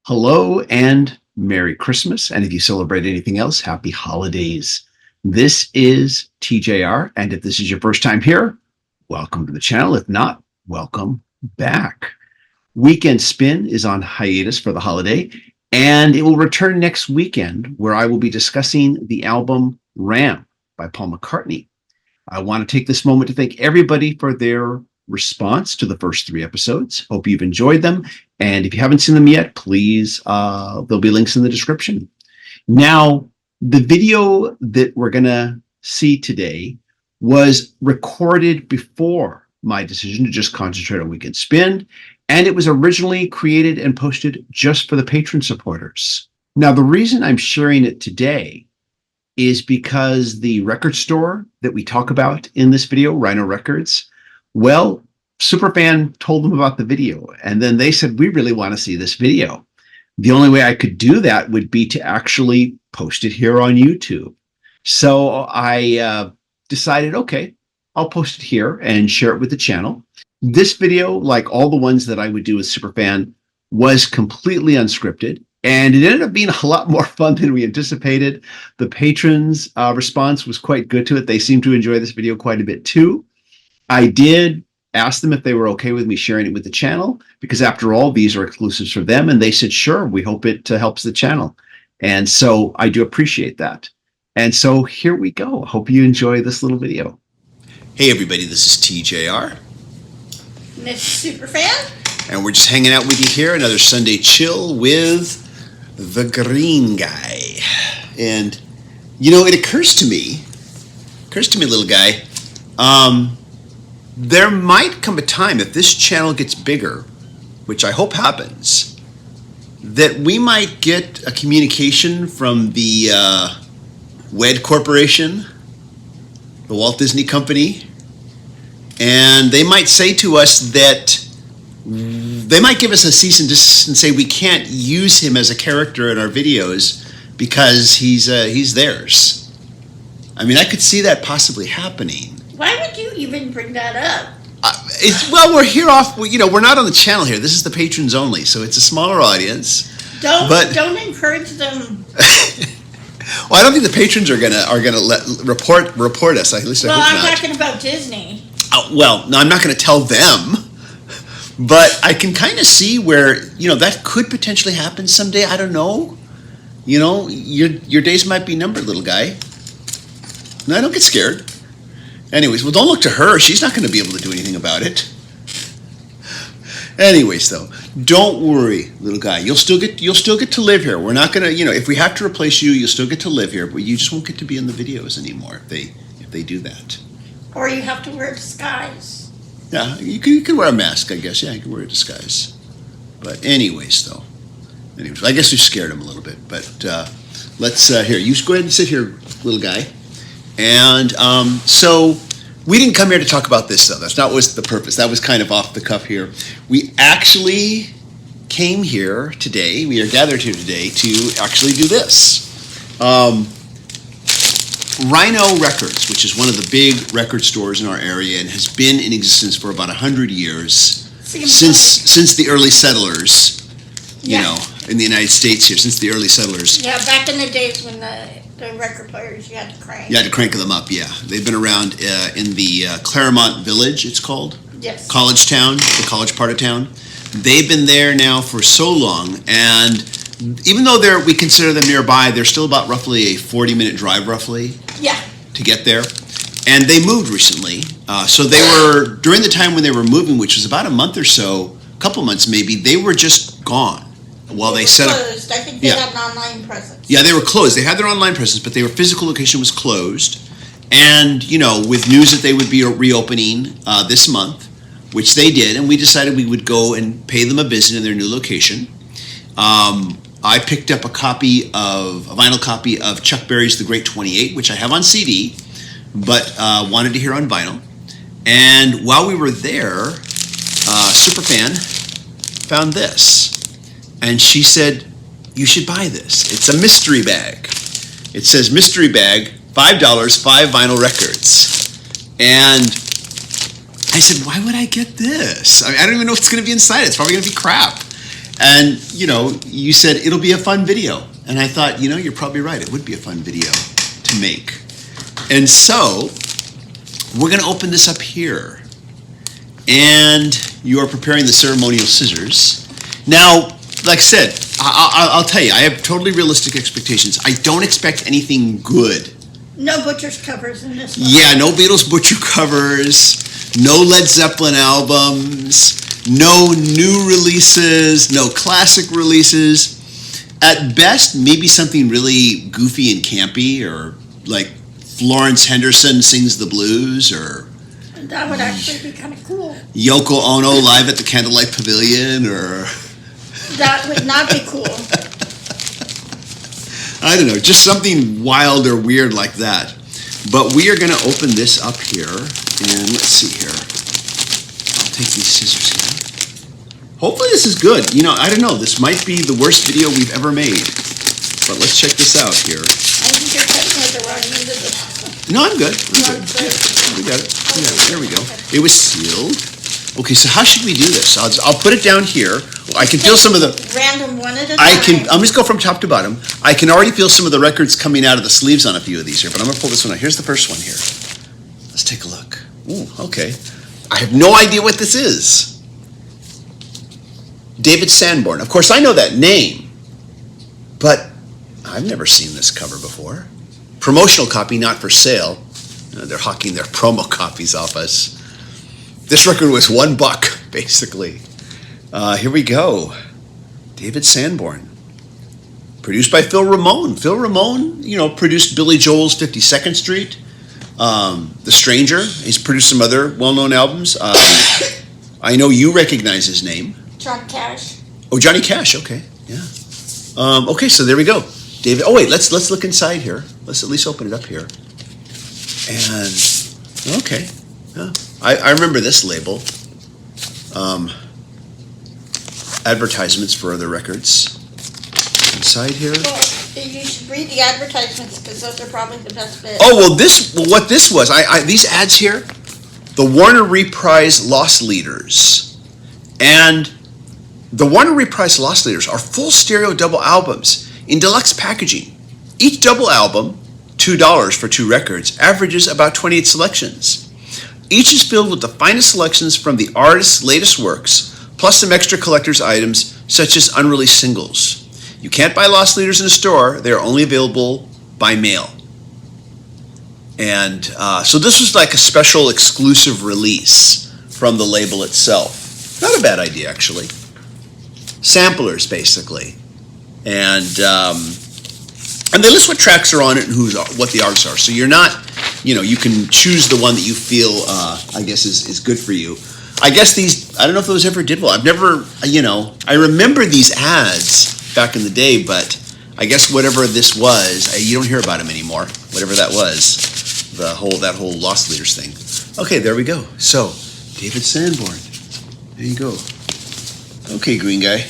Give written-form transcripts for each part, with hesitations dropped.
Hello and Merry Christmas. And if you celebrate anything else, happy holidays. This is TJR. And if this is your first time here, welcome to the channel. If not, welcome back. Weekend Spin is on hiatus for the holiday, and it will return next weekend where I will be discussing the album Ram by Paul McCartney. I want to take this moment to thank everybody for their response to the first 3 episodes. Hope you've enjoyed them. And if you haven't seen them yet, please, there'll be links in the description. Now, the video that we're going to see today was recorded before my decision to just concentrate on Weekend Spin, and it was originally created and posted just for the patron supporters. Now, the reason I'm sharing it today is because the record store that we talk about in this video, Rhino Records, well, Superfan told them about the video, and then they said, we really want to see this video. The only way I could do that would be to actually post it here on YouTube. So I decided, okay, I'll post it here and share it with the channel. This video, like all the ones that I would do with Superfan, was completely unscripted, and it ended up being a lot more fun than we anticipated. The patrons' response was quite good to it. They seemed to enjoy this video quite a bit too. I did ask them if they were okay with me sharing it with the channel, because after all, these are exclusives for them. And they said, sure, we hope it helps the channel. And so I do appreciate that. And so here we go. Hope you enjoy this little video. Hey, everybody, this is TJR. This is Superfan. And we're just hanging out with you here. Another Sunday chill with the green guy. And, you know, it occurs to me, little guy, there might come a time, if this channel gets bigger, which I hope happens, that we might get a communication from the WED Corporation, the Walt Disney Company, and they might say to us that they might give us a cease and desist and say we can't use him as a character in our videos because he's theirs. I mean, I could see that possibly happening. Why would you even bring that up? Well, we're here we're not on the channel here. This is the patrons only, so it's a smaller audience. Don't encourage them. Well, I don't think the patrons are gonna report us. At least I hope I'm not. talking about Disney. Well, no, I'm not going to tell them, but I can kind of see where that could potentially happen someday. I don't know. Your days might be numbered, little guy. No, don't get scared. Anyways, well, don't look to her. She's not going to be able to do anything about it. Anyways, though, don't worry, little guy. You'll still get to live here. We're not going to, if we have to replace you, you'll still get to live here, but you just won't get to be in the videos anymore if they do that. Or you have to wear a disguise. Yeah, you can wear a mask, I guess. Yeah, you can wear a disguise. But anyways, though, I guess we scared him a little bit. But let's here. You go ahead and sit here, little guy. And so we didn't come here to talk about this, though. That's not what's the purpose. That was kind of off the cuff here. We actually came here today. We are gathered here today to actually do this. Rhino Records, which is one of the big record stores in our area and has been in existence for about 100 years, since the early settlers, in the United States here, since the early settlers. Yeah, back in the days when the record players, you had to crank. You had to crank them up, yeah. They've been around in the Claremont Village, it's called. Yes. College Town, the college part of town. They've been there now for so long, and even though we consider them nearby, they're still about roughly a 40-minute drive, roughly. Yeah. To get there. And they moved recently. So they were, during the time when they were moving, which was about a month or so, a couple months maybe, they were just gone. While they set up. Closed. I think they had an online presence. Yeah, they were closed. They had their online presence, but their physical location was closed. And, with news that they would be reopening this month, which they did, and we decided we would go and pay them a visit in their new location. I picked up a vinyl copy of Chuck Berry's The Great 28, which I have on CD, but wanted to hear on vinyl. And while we were there, Superfan found this. And she said, you should buy this. It's a mystery bag. It says mystery bag, $5, 5 vinyl records. And I said, why would I get this? I don't even know if it's going to be inside. It's probably going to be crap. And, you said it'll be a fun video. And I thought, you're probably right. It would be a fun video to make. And so we're going to open this up here. And you are preparing the ceremonial scissors. Now, like I said, I'll tell you, I have totally realistic expectations. I don't expect anything good. No butcher's covers in this one. Yeah, no Beatles butcher covers, no Led Zeppelin albums, no new releases, no classic releases. At best, maybe something really goofy and campy, or like Florence Henderson sings the blues, or That would actually be kind of cool. Yoko Ono live at the Candlelight Pavilion, or That would not be cool. I don't know, just something wild or weird like that. But we are going to open this up here, and let's see here. I'll take these scissors here. Hopefully this is good. I don't know, this might be the worst video we've ever made. But let's check this out here. I think you're cutting at the wrong end of the... No, I'm good. I'm good. Yeah, we got it. There we go. It was sealed. Okay, so how should we do this? I'll put it down here. I can feel some of the... Random one at a time. I'm just go from top to bottom. I can already feel some of the records coming out of the sleeves on a few of these here, but I'm going to pull this one out. Here's the first one here. Let's take a look. Ooh, okay. I have no idea what this is. David Sanborn. Of course, I know that name, but I've never seen this cover before. Promotional copy, not for sale. They're hawking their promo copies off us. This record was $1, basically. Here we go. David Sanborn. Produced by Phil Ramone. Phil Ramone, produced Billy Joel's 52nd Street, The Stranger. He's produced some other well-known albums. I know you recognize his name. John Cash. Oh, Johnny Cash. Okay, yeah. Okay, so there we go. David. Oh wait, let's look inside here. Let's at least open it up here. And okay, yeah. I remember this label. Advertisements for other records. Inside here. Well, you should read the advertisements because those are probably the best bit. Oh well, what this was? These ads here, the Warner Reprise Lost Leaders, and the Warner Reprise Lost Leaders are full stereo double albums in deluxe packaging. Each double album, $2 for 2 records, averages about 28 selections. Each is filled with the finest selections from the artist's latest works, plus some extra collector's items such as unreleased singles. You can't buy Lost Leaders in a store. They are only available by mail. And so this was like a special exclusive release from the label itself. Not a bad idea, actually. Samplers, basically. And they list what tracks are on it and what the artists are. So you're not, you can choose the one that you feel, I guess, is good for you. I guess these, I don't know if those ever did well. I've never, I remember these ads back in the day, but I guess whatever this was, you don't hear about them anymore. Whatever that was, that whole Lost Leaders thing. Okay, there we go. So, David Sanborn. There you go. Okay, Green Guy.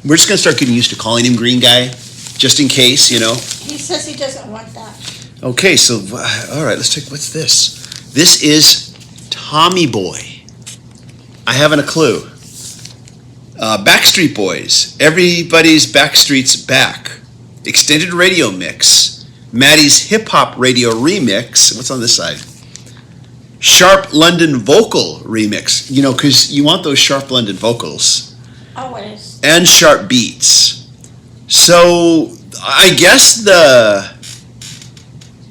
We're just going to start getting used to calling him Green Guy, just in case, He says he doesn't want that. Okay, so, all right, let's take, what's this? This is Tommy Boy. I haven't a clue. Backstreet Boys. Everybody's Backstreet's Back. Extended radio mix. Maddie's Hip Hop Radio remix. What's on this side? Sharp London Vocal remix. Because you want those sharp London vocals. Always. And sharp beats. So, I guess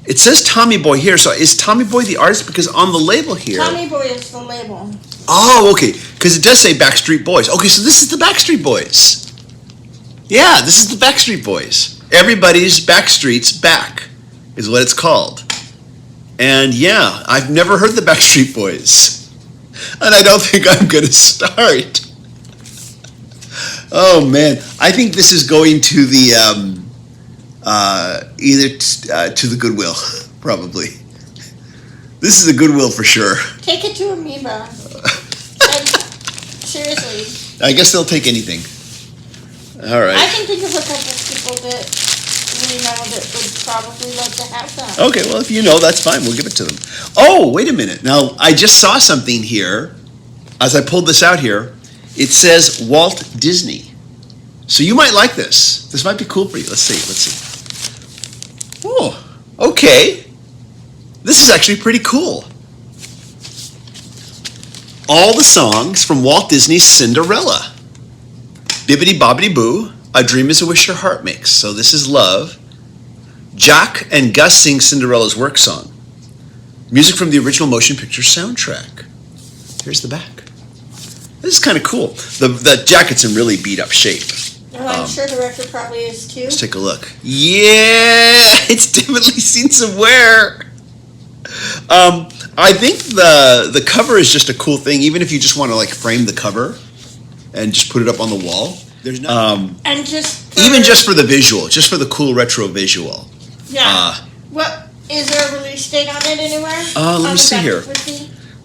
it says Tommy Boy here. So, is Tommy Boy the artist? Because on the label here... Tommy Boy is the label. Oh, okay. Because it does say Backstreet Boys. Okay, so this is the Backstreet Boys. Yeah, this is the Backstreet Boys. Everybody's Backstreet's Back is what it's called. And yeah, I've never heard the Backstreet Boys. And I don't think I'm going to start. Oh, man. I think this is going to the, to the Goodwill, probably. This is the Goodwill for sure. Take it to Amoeba. Seriously. I guess they'll take anything. All right. I can think of a couple of people that we know that would probably love to have that. Okay, well, if you know, that's fine. We'll give it to them. Oh, wait a minute. Now, I just saw something here. As I pulled this out here, it says Walt Disney. So you might like this. This might be cool for you. Let's see. Oh, okay. This is actually pretty cool. All the songs from Walt Disney's Cinderella. Bibbidi Bobbidi Boo, A Dream Is a Wish Your Heart Makes. So this is Love. Jack and Gus sing Cinderella's work song. Music from the original motion picture soundtrack. Here's the back. This is kind of cool. The jacket's in really beat up shape. Well, I'm sure the record probably is too. Let's take a look. Yeah, it's definitely seen some wear. I think the cover is just a cool thing. Even if you just want to like frame the cover and just put it up on the wall. There's no. And just Even just for the visual, just for the cool retro visual. Yeah. What is there a release date on it anywhere? Let me see here.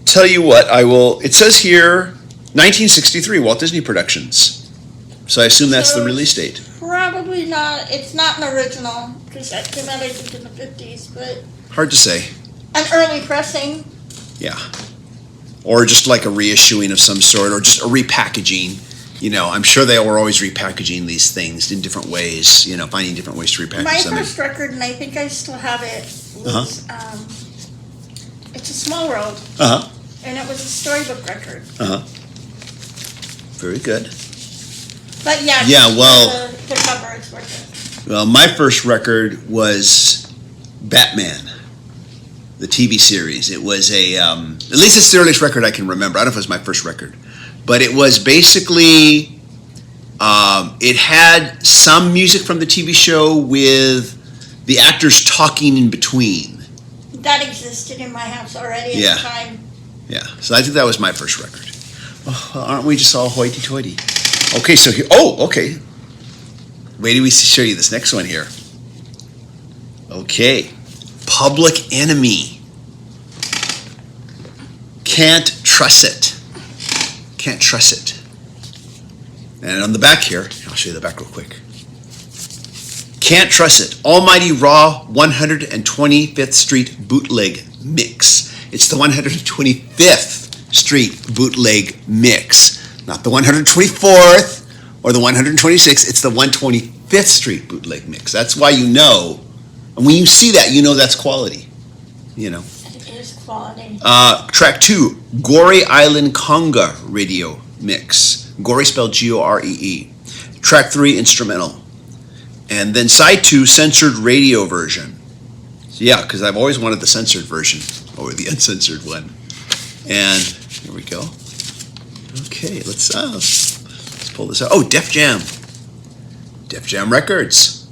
Tell you what, I will. It says here, 1963, Walt Disney Productions. So I assume that's the release date. Probably not. It's not an original because that came out I think in the 50s, but Hard to say. an early pressing. Yeah. Or just like a reissuing of some sort, or just a repackaging. You know, I'm sure they were always repackaging these things in different ways, you know, finding different ways to repackage My them. first record, and I think I still have it, was It's a Small World, Uh-huh. and it was a storybook record. Uh-huh. Very good. But yeah, Yeah, well- the cover is worth it. Well, my first record was Batman, the TV series. It was at least it's the earliest record I can remember. I don't know if it was my first record. But it was basically, it had some music from the TV show with the actors talking in between. That existed in my house already at the time. Yeah, so I think that was my first record. Oh, aren't we just all hoity-toity? Okay, so here, okay. Wait till we show you this next one here. Okay, Public Enemy. Can't Trust It. Can't Trust It. And on the back here, I'll show you the back real quick. Can't Trust It. Almighty Raw 125th Street Bootleg Mix. It's the 125th Street Bootleg Mix. Not the 124th or the 126th. It's the 125th Street Bootleg Mix. That's why you know. And when you see that, you know that's quality. You know. It is quality. Track 2, Goree Island Conga Radio Mix. Goree spelled Goree. Track 3, instrumental. And then side 2, censored radio version. So yeah, because I've always wanted the censored version over the uncensored one. And here we go. Okay, let's pull this out. Oh, Def Jam. Def Jam Records.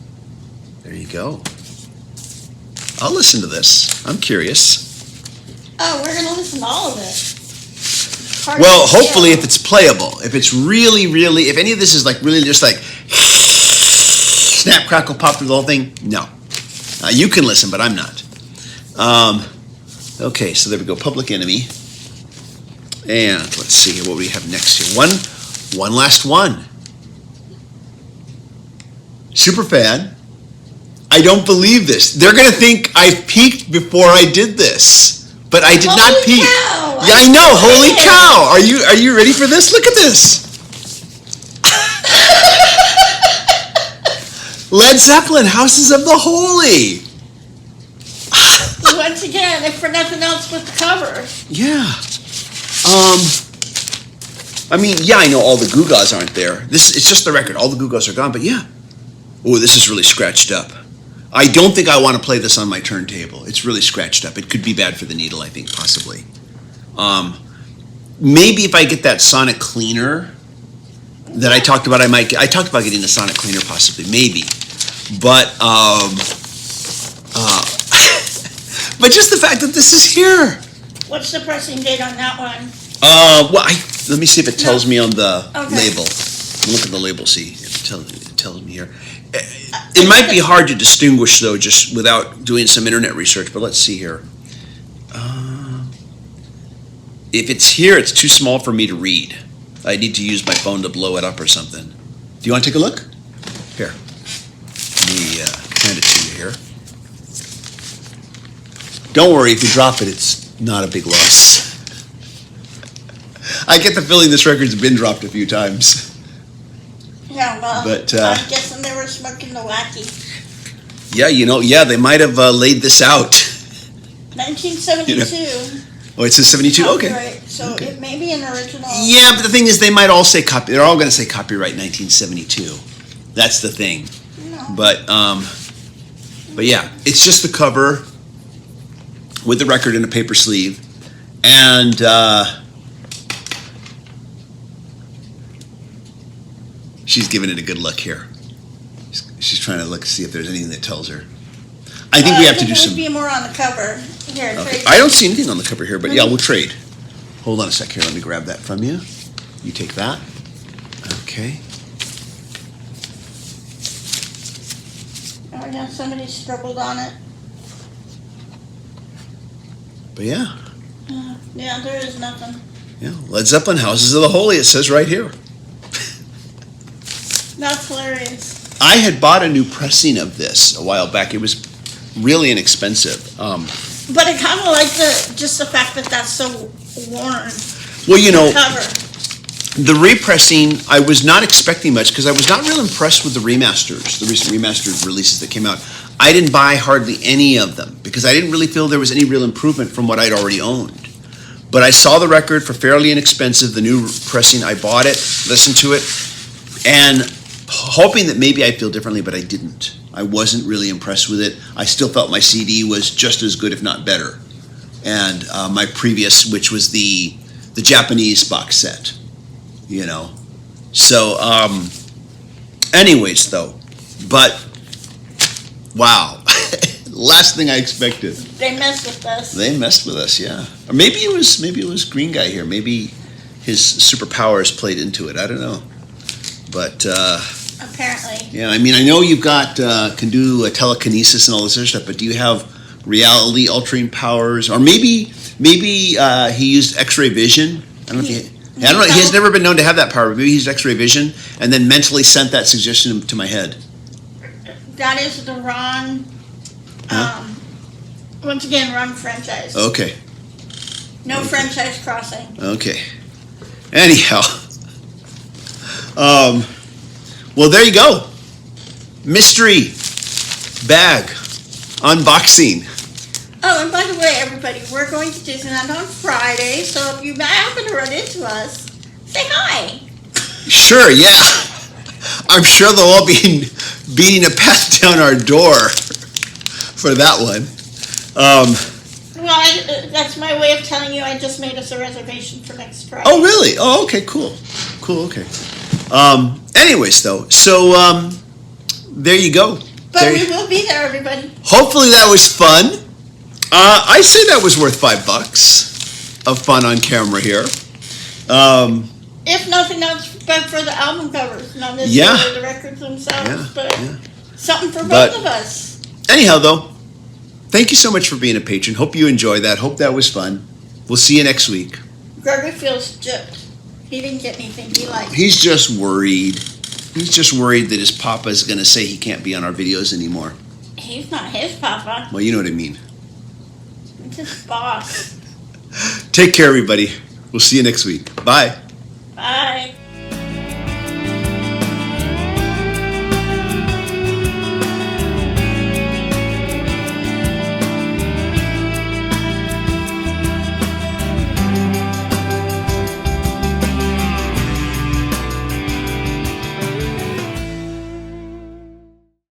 There you go. I'll listen to this. I'm curious. Oh, we're going to listen to all of it. Well, hopefully if it's playable. If it's really, if any of this is like really just like snap, crackle, pop through the whole thing, no. You can listen, but I'm not. Okay, so there we go, Public Enemy. And let's see here, what do we have next here? One last one. Superfan. I don't believe this. They're going to think I peaked before I did this, but I did not peak. Cow. Yeah, I know. Holy cow! Are you ready for this? Look at this. Led Zeppelin, Houses of the Holy. Once again, if for nothing else, with the cover. Yeah. I mean, yeah, I know all the Goo Gaws aren't there. It's just the record. All the Goo Gaws are gone, but yeah. Oh, this is really scratched up. I don't think I want to play this on my turntable. It's really scratched up. It could be bad for the needle, I think, possibly. Maybe if I get that sonic cleaner that I talked about, I talked about getting a sonic cleaner possibly, maybe. But, but just the fact that this is here. What's the pressing date on that one? Well, let me see if it tells me on the label. Look at the label, see. It tells me here. It might be hard to distinguish, though, just without doing some internet research, but let's see here. If it's here, it's too small for me to read. I need to use my phone to blow it up or something. Do you want to take a look? Here. Let me hand it to you here. Don't worry, if you drop it, it's not a big loss. I get the feeling this record's been dropped a few times. Yeah, well, But, I'm guessing they were smoking the wacky. Yeah, they might have laid this out. 1972. Oh, it says 72? Okay. Copyright, so Okay. it may be an original. Yeah, but the thing is, they might all say they're all going to say copyright 1972. That's the thing. No. But yeah, it's just the cover with the record in a paper sleeve. And she's giving it a good look here. She's trying to see if there's anything that tells her. I think we have to do some. There would be more on the cover. Here, Okay. trade. I don't see anything on the cover here, but yeah, we'll trade. Hold on a sec here. Let me grab that from you. You take that. Okay. Oh, yeah, somebody scribbled on it. But yeah, Yeah, there is nothing. yeah. Led Zeppelin, Houses of the Holy. It says right here. That's hilarious. I had bought a new pressing of this a while back. It was really inexpensive. But I kind of like just the fact that that's so worn. Well, you know, Cover. the repressing, I was not expecting much because I was not real impressed with the remasters, the recent remastered releases that came out. I didn't buy hardly any of them because I didn't really feel there was any real improvement from what I'd already owned. But I saw the record for fairly inexpensive, the new pressing. I bought it, listened to it, and hoping that maybe I'd feel differently, but I didn't. I wasn't really impressed with it. I still felt my CD was just as good, if not better. And my previous, which was the Japanese box set, you know. So, anyways, though, but wow, last thing I expected. They messed with us. They messed with us, yeah. Or maybe it was Green Guy here. Maybe his superpowers played into it. I don't know, but. Apparently. Yeah, I mean, I know you've got can do telekinesis and all this other stuff, but do you have reality altering powers, or maybe he used X-ray vision? I don't know. I don't know. He has never been known to have that power. But maybe he used X-ray vision and then mentally sent that suggestion to my head. That is the wrong. Once again, wrong franchise. Okay. No franchise crossing. Okay. Anyhow, well, there you go. Mystery bag unboxing. Oh, and by the way, everybody, we're going to Disneyland on Friday, so if you happen to run into us, say hi. Sure, yeah. I'm sure they'll all be beating a path down our door for that one. Well, that's my way of telling you I just made us a reservation for next Friday. Oh, really? Oh, okay, cool. Okay. Anyways, though, so there you go. But we will be there, everybody. Hopefully that was fun. I say that was worth $5 of fun on camera here. If nothing else, but for the album covers, not Yeah. necessarily the records themselves, Yeah, but yeah. something for But- both of us. Anyhow, though, thank you so much for being a patron. Hope you enjoyed that. Hope that was fun. We'll see you next week. Gregory feels gypped. He didn't get anything he liked. He's just worried. He's just worried that his papa is going to say he can't be on our videos anymore. He's not his papa. Well, you know what I mean. It's his boss. Take care, everybody. We'll see you next week. Bye.